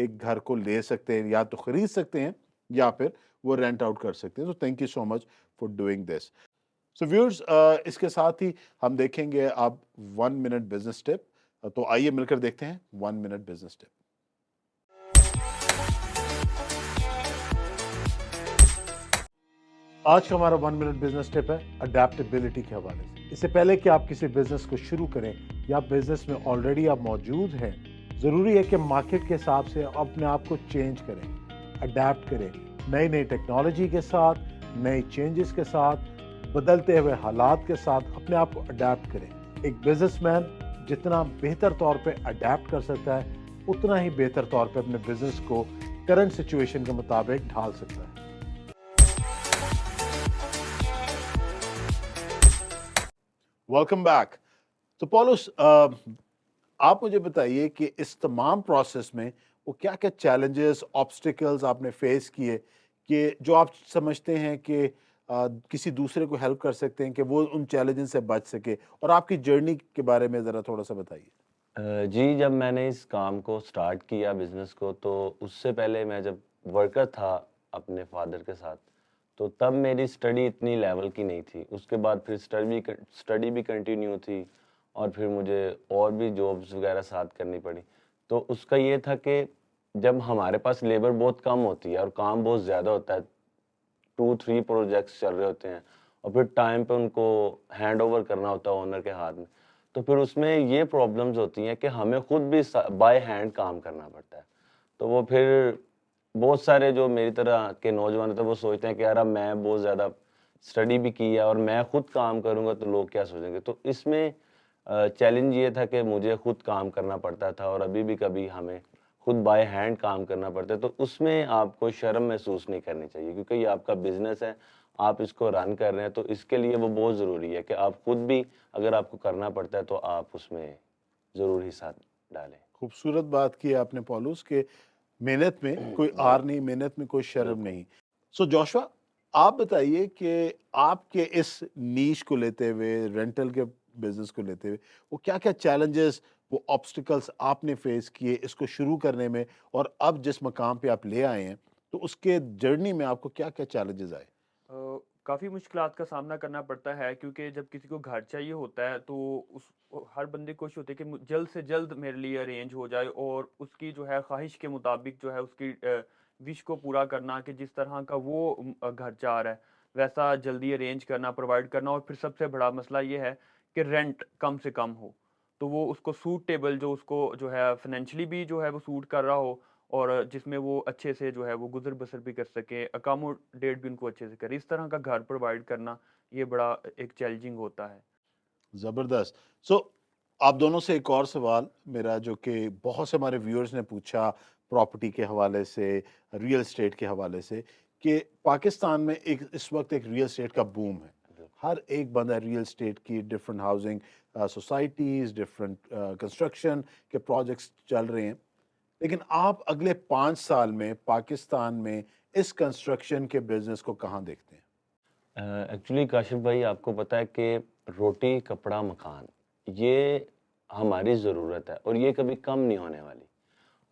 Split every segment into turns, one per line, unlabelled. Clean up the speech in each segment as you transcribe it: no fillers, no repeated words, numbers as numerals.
ایک گھر کو لے سکتے ہیں, یا تو خرید سکتے ہیں یا پھر وہ رینٹ آؤٹ کر سکتے ہیں. تو thank you so much for doing this. So viewers, اس کے ساتھ ہی ہم دیکھیں گے اب 1 منٹ بزنس ٹپ. تو آئیے مل کر دیکھتے ہیں 1 منٹ بزنس ٹپ. آج کا ہمارا 1 منٹ بزنس ٹپ ہے اڈیپٹیبلٹی کے حوالے سے. اس سے پہلے کہ آپ کسی بزنس کو شروع کریں یا بزنس میں آلریڈی آپ موجود ہیں, ضروری ہے کہ مارکیٹ کے حساب سے اپنے آپ کو چینج کریں, اڈیپٹ کریں, نئی ٹیکنالوجی کے ساتھ, نئی چینجز کے ساتھ, بدلتے ہوئے حالات کے ساتھ اپنے آپ کو اڈیپٹ کریں. ایک بزنس مین جتنا بہتر طور پہ اڈیپٹ کر سکتا ہے, اتنا ہی بہتر طور پہ اپنے بزنس کو کرنٹ سچویشن کے مطابق ڈھال سکتا ہے. Welcome back. تو پولس, آپ مجھے بتائیے کہ اس تمام پروسیس میں وہ کیا کیا چیلنجز, آبسٹیکلز آپ نے فیس کیے کہ جو آپ سمجھتے ہیں کہ کسی دوسرے کو ہیلپ کر سکتے ہیں کہ وہ ان چیلنجز سے بچ سکے, اور آپ کی جرنی کے بارے میں ذرا تھوڑا سا بتائیے.
جی جب میں نے اس کام کو سٹارٹ کیا بزنس کو, تو اس سے پہلے میں جب ورکر تھا اپنے فادر کے ساتھ, تو تب میری اسٹڈی اتنی لیول کی نہیں تھی. اس کے بعد پھر اسٹڈی بھی کنٹینیو تھی, اور پھر مجھے اور بھی جابس وغیرہ ساتھ کرنی پڑی. تو اس کا یہ تھا کہ جب ہمارے پاس لیبر بہت کم ہوتی ہے اور کام بہت زیادہ ہوتا ہے, 2-3 پروجیکٹس چل رہے ہوتے ہیں, اور پھر ٹائم پہ ان کو ہینڈ اوور کرنا ہوتا ہے اونر کے ہاتھ میں, تو پھر اس میں یہ پرابلمز ہوتی ہیں کہ ہمیں خود بھی بائی ہینڈ کام کرنا پڑتا ہے. تو وہ پھر بہت سارے جو میری طرح کے نوجوان ہوتے ہیں وہ سوچتے ہیں کہ یار اب میں بہت زیادہ اسٹڈی بھی کی ہے اور میں خود کام کروں گا تو لوگ کیا سوچیں گے. تو اس میں چیلنج یہ تھا کہ مجھے خود کام کرنا پڑتا تھا, اور ابھی بھی کبھی ہمیں خود بائی ہینڈ کام کرنا پڑتا ہے. تو اس میں آپ کو شرم محسوس نہیں کرنی چاہیے, کیونکہ یہ آپ کا بزنس ہے, آپ اس کو رن کر رہے ہیں, تو اس کے لیے وہ بہت ضروری ہے کہ آپ خود بھی اگر آپ کو کرنا پڑتا ہے تو آپ اس میں ضرور حصہ ڈالیں.
خوبصورت بات کی ہے آپ نے پولوس, کہ محنت میں کوئی آر نہیں, محنت میں کوئی شرم نہیں. سو جوشوا, آپ بتائیے کہ آپ کے اس نیش کو لیتے ہوئے, رینٹل کے بزنس کو لیتے ہوئے, وہ کیا کیا چیلنجز, وہ آبسٹیکلس آپ نے فیس کیے اس کو شروع کرنے میں, اور اب جس مقام پہ آپ لے آئے ہیں, تو اس کے جرنی میں آپ کو کیا کیا چیلنجز آئے؟
کافی مشکلات کا سامنا کرنا پڑتا ہے, کیونکہ جب کسی کو گھر چاہیے ہوتا ہے تو ہر بندے کوشش ہوتی ہے کہ جلد سے جلد میرے لیے ارینج ہو جائے, اور اس کی جو ہے خواہش کے مطابق جو ہے اس کی وش کو پورا کرنا, کہ جس طرح کا وہ گھر چاہ رہا ہے ویسا جلدی ارینج کرنا, پرووائڈ کرنا. اور پھر سب سے بڑا مسئلہ یہ ہے کہ رینٹ کم سے کم ہو, تو وہ اس کو سوٹیبل, جو اس کو جو ہے فائنینشلی بھی جو ہے وہ سوٹ کر رہا ہو, اور جس میں وہ اچھے سے جو ہے وہ گزر بسر بھی کر سکے, اکاموڈیٹ بھی ان کو اچھے سے کرے. اس طرح کا گھر پرووائڈ کرنا یہ بڑا ایک چیلنجنگ ہوتا ہے.
زبردست. سو آپ دونوں سے ایک اور سوال میرا, جو کہ بہت سے ہمارے ویورز نے پوچھا پراپرٹی کے حوالے سے, ریئل اسٹیٹ کے حوالے سے, کہ پاکستان میں اس وقت ایک ریئل اسٹیٹ کا بوم ہے. ہر ایک بندہ ریئل اسٹیٹ کی different housing societies, different construction کے پروجیکٹس چل رہے ہیں. لیکن آپ اگلے 5 سال میں پاکستان میں اس کنسٹرکشن کے بزنس کو کہاں دیکھتے ہیں؟
ایکچولی کاشف بھائی, آپ کو پتہ ہے کہ روٹی کپڑا مکان یہ ہماری ضرورت ہے, اور یہ کبھی کم نہیں ہونے والی,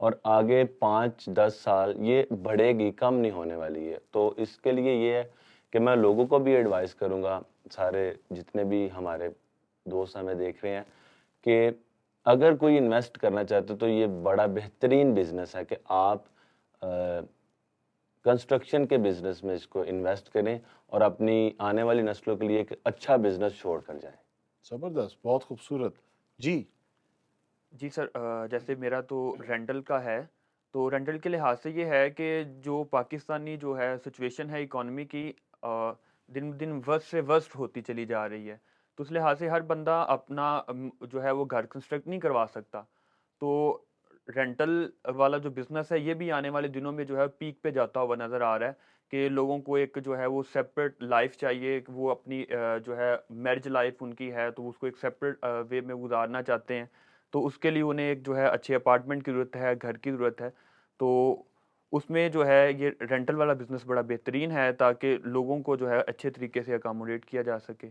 اور آگے 5-10 سال یہ بڑھے گی, کم نہیں ہونے والی ہے. تو اس کے لیے یہ ہے کہ میں لوگوں کو بھی ایڈوائز کروں گا, سارے جتنے بھی ہمارے دوست ہمیں دیکھ رہے ہیں, کہ اگر کوئی انویسٹ کرنا چاہتے تو یہ بڑا بہترین بزنس ہے کہ آپ کنسٹرکشن کے بزنس میں اس کو انویسٹ کریں, اور اپنی آنے والی نسلوں کے لیے ایک اچھا بزنس چھوڑ کر جائیں.
زبردست, بہت خوبصورت. جی
جی سر, جیسے میرا تو رینٹل کا ہے, تو رینٹل کے لحاظ سے یہ ہے کہ جو پاکستانی جو ہے سچویشن ہے اکانومی کی, دن بدن ورسٹ سے ورسٹ ہوتی چلی جا رہی ہے. تو اس لحاظ سے ہر بندہ اپنا جو ہے وہ گھر کنسٹرکٹ نہیں کروا سکتا. تو رینٹل والا جو بزنس ہے یہ بھی آنے والے دنوں میں جو ہے پیک پہ جاتا ہوا نظر آ رہا ہے, کہ لوگوں کو ایک جو ہے وہ سیپریٹ لائف چاہیے, کہ وہ اپنی جو ہے میرج لائف ان کی ہے تو اس کو ایک سیپریٹ وے میں گزارنا چاہتے ہیں. تو اس کے لیے انہیں ایک جو ہے اچھے اپارٹمنٹ کی ضرورت ہے, گھر کی ضرورت ہے. تو اس میں جو ہے یہ رینٹل والا بزنس بڑا بہترین ہے, تاکہ لوگوں کو جو ہے اچھے طریقے سے اکاموڈیٹ کیا جا سکے.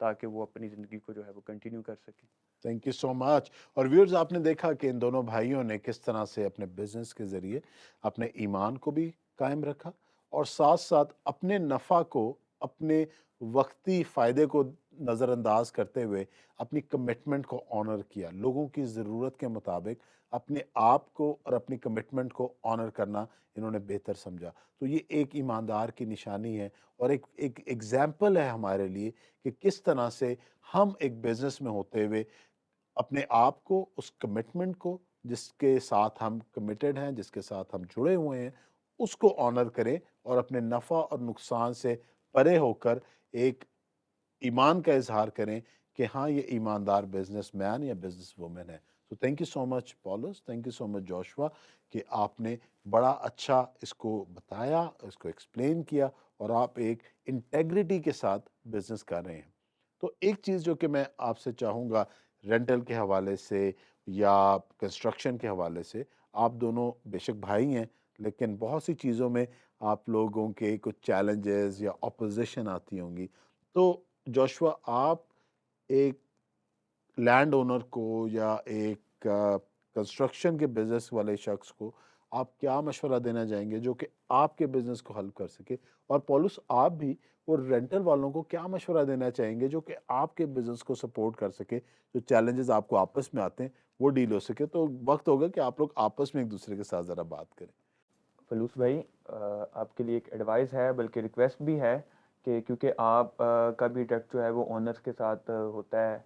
تاکہ وہ اپنی زندگی کو جو ہے وہ کنٹینیو کر سکیں.
تھینک یو سو مچ. اور ویورز آپ نے دیکھا کہ ان دونوں بھائیوں نے کس طرح سے اپنے بزنس کے ذریعے اپنے ایمان کو بھی قائم رکھا اور ساتھ ساتھ اپنے نفع کو، اپنے وقتی فائدے کو نظر انداز کرتے ہوئے اپنی کمٹمنٹ کو آنر کیا. لوگوں کی ضرورت کے مطابق اپنے آپ کو اور اپنی کمٹمنٹ کو آنر کرنا انہوں نے بہتر سمجھا. تو یہ ایک ایماندار کی نشانی ہے اور ایک ایگزامپل ہے ہمارے لیے کہ کس طرح سے ہم ایک بزنس میں ہوتے ہوئے اپنے آپ کو، اس کمٹمنٹ کو جس کے ساتھ ہم کمیٹڈ ہیں، جس کے ساتھ ہم جڑے ہوئے ہیں، اس کو آنر کریں اور اپنے نفع اور نقصان سے پرے ہو کر ایک ایمان کا اظہار کریں کہ ہاں یہ ایماندار بزنس مین یا بزنس وومن ہے. تو thank you so much Paulus, thank you so much Joshua کہ آپ نے بڑا اچھا اس کو بتایا، اس کو ایکسپلین کیا اور آپ ایک انٹیگریٹی کے ساتھ بزنس کر رہے ہیں. تو ایک چیز جو کہ میں آپ سے چاہوں گا رینٹل کے حوالے سے یا کنسٹرکشن کے حوالے سے، آپ دونوں بے شک بھائی ہیں لیکن بہت سی چیزوں میں آپ لوگوں کے کچھ چیلنجز یا اپوزیشن آتی ہوں گی. تو جوشوا، آپ ایک لینڈ اونر کو یا ایک کنسٹرکشن کے بزنس والے شخص کو آپ کیا مشورہ دینا چاہیں گے جو کہ آپ کے بزنس کو حل کر سکے؟ اور پولس، آپ بھی وہ رینٹل والوں کو کیا مشورہ دینا چاہیں گے جو کہ آپ کے بزنس کو سپورٹ کر سکے، جو چیلنجز آپ کو آپس میں آتے ہیں وہ ڈیل ہو سکے؟ تو وقت ہوگا کہ آپ لوگ آپس میں ایک دوسرے کے ساتھ ذرا بات کریں.
فلوس بھائی، آپ کے لیے ایک ایڈوائس ہے بلکہ ریکویسٹ بھی ہے کہ کیونکہ آپ کا بھی ڈائریکٹ جو ہے وہ اونرز کے ساتھ ہوتا ہے،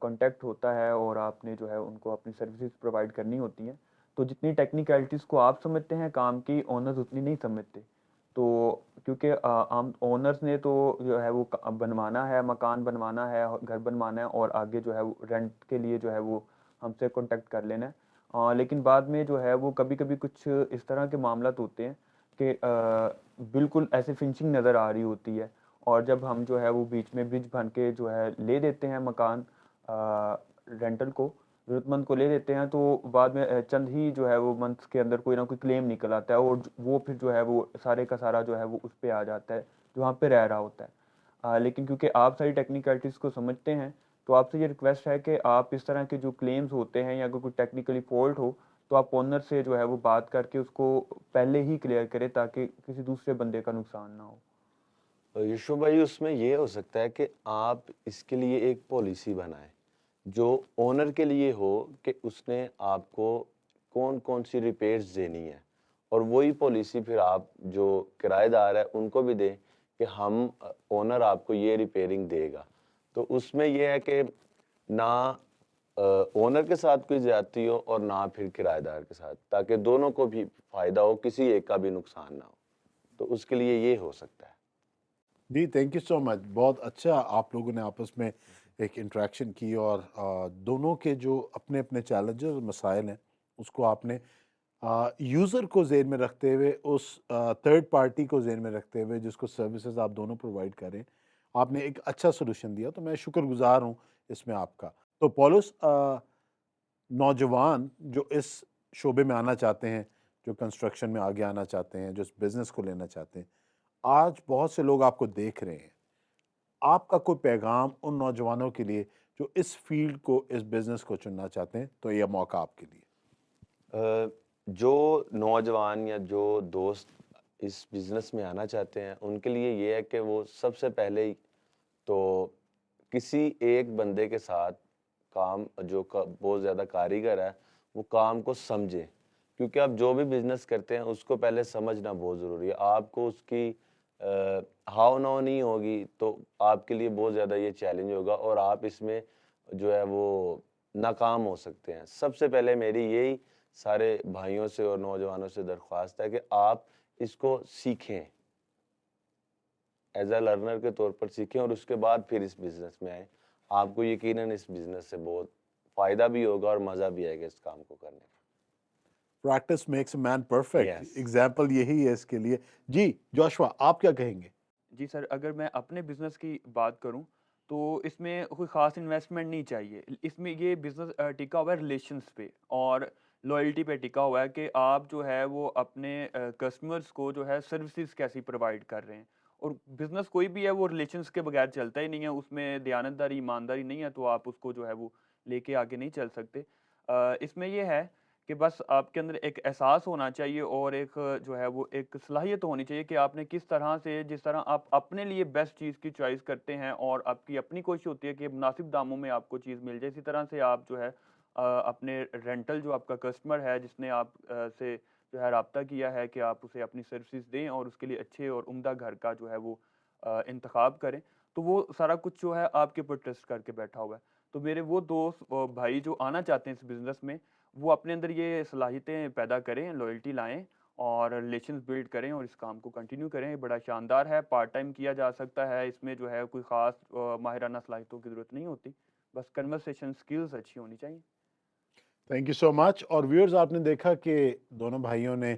کانٹیکٹ ہوتا ہے اور آپ نے جو ہے ان کو اپنی سروسز پرووائڈ کرنی ہوتی ہیں، تو جتنی ٹیکنیکلٹیز کو آپ سمجھتے ہیں کام کی، اونرز اتنی نہیں سمجھتے. تو کیونکہ عام اونرز نے تو جو ہے وہ بنوانا ہے، مکان بنوانا ہے، گھر بنوانا ہے اور آگے جو ہے وہ رینٹ کے لیے جو ہے وہ ہم سے کانٹیکٹ کر لینا ہے. لیکن بعد میں جو ہے وہ کبھی کبھی کچھ اس طرح کے معاملات ہوتے ہیں کہ بالکل ایسے فنشنگ نظر آ رہی ہوتی ہے اور جب ہم جو ہے وہ بیچ میں برج بن کے جو ہے لے دیتے ہیں مکان رینٹل کو، ضرورت مند کو لے دیتے ہیں، تو بعد میں چند ہی جو ہے وہ منتھس کے اندر کوئی نہ کوئی کلیم نکل آتا ہے اور وہ پھر جو ہے وہ سارے کا سارا جو ہے وہ اس پہ آ جاتا ہے جو وہاں پہ رہ رہا ہوتا ہے. لیکن کیونکہ آپ ساری ٹیکنیکلٹیز کو سمجھتے ہیں تو آپ سے یہ ریکویسٹ ہے کہ آپ اس طرح کے جو کلیمز ہوتے ہیں یا اگر کوئی ٹیکنیکلی فالٹ ہو تو آپ اونر سے جو ہے وہ بات کر کے اس کو پہلے ہی کلیئر کریں تاکہ کسی دوسرے بندے کا نقصان نہ ہو.
یشو بھائی، اس میں یہ ہو سکتا ہے کہ آپ اس کے لیے ایک پالیسی بنائیں جو اونر کے لیے ہو کہ اس نے آپ کو کون کون سی ریپیئرز دینی ہے، اور وہی پالیسی پھر آپ جو کرایہ دار ہے ان کو بھی دیں کہ ہم اونر آپ کو یہ ریپیئرنگ دے گا. تو اس میں یہ ہے کہ نہ اونر کے ساتھ کوئی زیادتی ہو اور نہ پھر کرایہ دار کے ساتھ، تاکہ دونوں کو بھی فائدہ ہو، کسی ایک کا بھی نقصان نہ ہو. تو اس کے لیے یہ ہو سکتا ہے.
جی تھینک یو سو مچ. بہت اچھا آپ لوگوں نے آپس میں ایک انٹریکشن کی اور دونوں کے جو اپنے اپنے چیلنجز اور مسائل ہیں اس کو آپ نے یوزر کو ذہن میں رکھتے ہوئے، اس تھرڈ پارٹی کو ذہن میں رکھتے ہوئے جس کو سروسز آپ دونوں پرووائڈ کریں، آپ نے ایک اچھا سولوشن دیا. تو میں شکر گزار ہوں اس میں آپ کا. تو پولس، نوجوان جو اس شعبے میں آنا چاہتے ہیں، جو کنسٹرکشن میں آگے آنا چاہتے ہیں، جو اس بزنس کو لینا چاہتے ہیں، آج بہت سے لوگ آپ کو دیکھ رہے ہیں. آپ کا کوئی پیغام ان نوجوانوں کے لیے جو اس فیلڈ کو، اس بزنس کو چننا چاہتے ہیں، تو یہ موقع آپ کے لیے.
جو نوجوان یا جو دوست اس بزنس میں آنا چاہتے ہیں ان کے لیے یہ ہے کہ وہ سب سے پہلے ہی تو کسی ایک بندے کے ساتھ کام، جو بہت زیادہ کاریگر ہے، وہ کام کو سمجھیں. کیونکہ آپ جو بھی بزنس کرتے ہیں اس کو پہلے سمجھنا بہت ضروری ہے. آپ کو اس کی ہاؤ نو نہیں ہوگی تو آپ کے لیے بہت زیادہ یہ چیلنج ہوگا اور آپ اس میں جو ہے وہ ناکام ہو سکتے ہیں. سب سے پہلے میری یہی سارے بھائیوں سے اور نوجوانوں سے درخواست ہے کہ آپ اس کو سیکھیں، ایز اے لرنر کے طور پر سیکھیں اور اس کے بعد پھر اس بزنس میں آئیں. آپ کو یقیناً اس بزنس سے بہت فائدہ بھی ہوگا اور مزہ بھی آئے گا اس کام کو کرنے کا.
Practice makes a man perfect,
Yes.
Example یہی ہے اس کے لیے. جی جوشوا، آپ کیا کہیں گے؟
جی سر، اگر میں اپنے بزنس کی بات کروں تو اس میں کوئی خاص انویسٹمنٹ نہیں چاہیے. اس میں یہ بزنس ٹکا ہوا ہے ریلیشنس پہ اور لائلٹی پہ ٹکا ہوا ہے کہ آپ جو ہے وہ اپنے کسٹمرز کو جو ہے سروسز کیسی پرووائڈ کر رہے ہیں اور بزنس کوئی بھی ہے وہ ریلیشنس کے بغیر چلتا ہی نہیں ہے، اس میں دیانتداری ایمانداری نہیں ہے تو آپ اس کو جو ہے وہ لے کے آگے نہیں چل سکتے۔ اس میں یہ ہے کہ بس آپ کے اندر ایک احساس ہونا چاہیے اور ایک جو ہے وہ ایک صلاحیت ہونی چاہیے کہ آپ نے کس طرح سے، جس طرح آپ اپنے لیے بیسٹ چیز کی چوائس کرتے ہیں اور آپ کی اپنی کوشش ہوتی ہے کہ مناسب داموں میں آپ کو چیز مل جائے، اسی طرح سے آپ جو ہے اپنے رینٹل جو آپ کا کسٹمر ہے جس نے آپ سے جو ہے رابطہ کیا ہے کہ آپ اسے اپنی سروسز دیں اور اس کے لیے اچھے اور عمدہ گھر کا جو ہے وہ انتخاب کریں، تو وہ سارا کچھ جو ہے آپ کے اوپر ٹرسٹ کر کے بیٹھا ہوا ہے۔ تو میرے وہ دوست بھائی جو آنا چاہتے ہیں اس بزنس میں، وہ اپنے اندر یہ صلاحیتیں پیدا کریں، لوئلٹی لائیں اور ریلیشنز بلڈ کریں اور اس کام کو کنٹینیو کریں۔ یہ بڑا شاندار ہے، پارٹ ٹائم کیا جا سکتا ہے، اس میں جو ہے کوئی خاص ماہرانہ صلاحیتوں کی ضرورت نہیں ہوتی، بس کنورسیشن سکلز اچھی ہونی چاہیے۔
تھینک یو سو مچ۔ اور ویورز آپ نے دیکھا کہ دونوں بھائیوں نے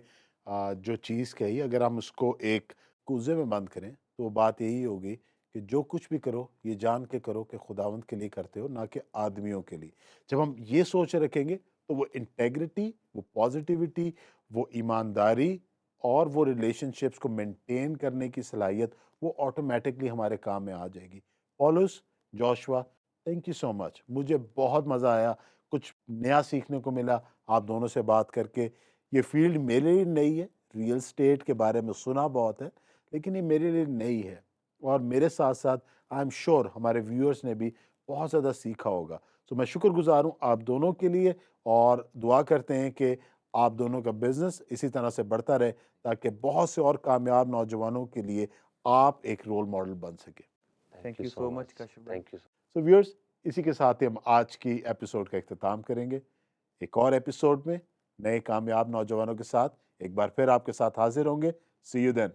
جو چیز کہی، اگر ہم اس کو ایک کوزے میں بند کریں تو بات یہی ہوگی کہ جو کچھ بھی کرو یہ جان کے کرو کہ خداوند کے لیے کرتے ہو، نہ کہ آدمیوں کے لیے۔ جب ہم یہ سوچ رکھیں گے تو وہ انٹیگریٹی، وہ پازیٹیوٹی، وہ ایمانداری اور وہ ریلیشن شپس کو مینٹین کرنے کی صلاحیت وہ آٹومیٹکلی ہمارے کام میں آ جائے گی۔ پولس، Joshua, thank you so much, مجھے بہت مزہ آیا، کچھ نیا سیکھنے کو ملا آپ دونوں سے بات کر کے۔ یہ فیلڈ میرے لیے نئی ہے، ریئل اسٹیٹ کے بارے میں سنا بہت ہے لیکن یہ میرے لیے نئی ہے، اور میرے ساتھ ساتھ آئی ایم شیور ہمارے ویورز نے بھی بہت زیادہ سیکھا ہوگا۔ تو میں شکر گزار ہوں آپ دونوں کے لیے، اور دعا کرتے ہیں کہ آپ دونوں کا بزنس اسی طرح سے بڑھتا رہے تاکہ بہت سے اور کامیاب نوجوانوں کے لیے آپ ایک رول ماڈل بن سکے۔
تھینک یو سو مچ کاشف بھائی۔
Thank you.
سو ویورز، اسی کے ساتھ ہی ہم آج کی ایپیسوڈ کا اختتام کریں گے۔ ایک اور ایپیسوڈ میں نئے کامیاب نوجوانوں کے ساتھ ایک بار پھر آپ کے ساتھ حاضر ہوں گے۔ سی یو دین۔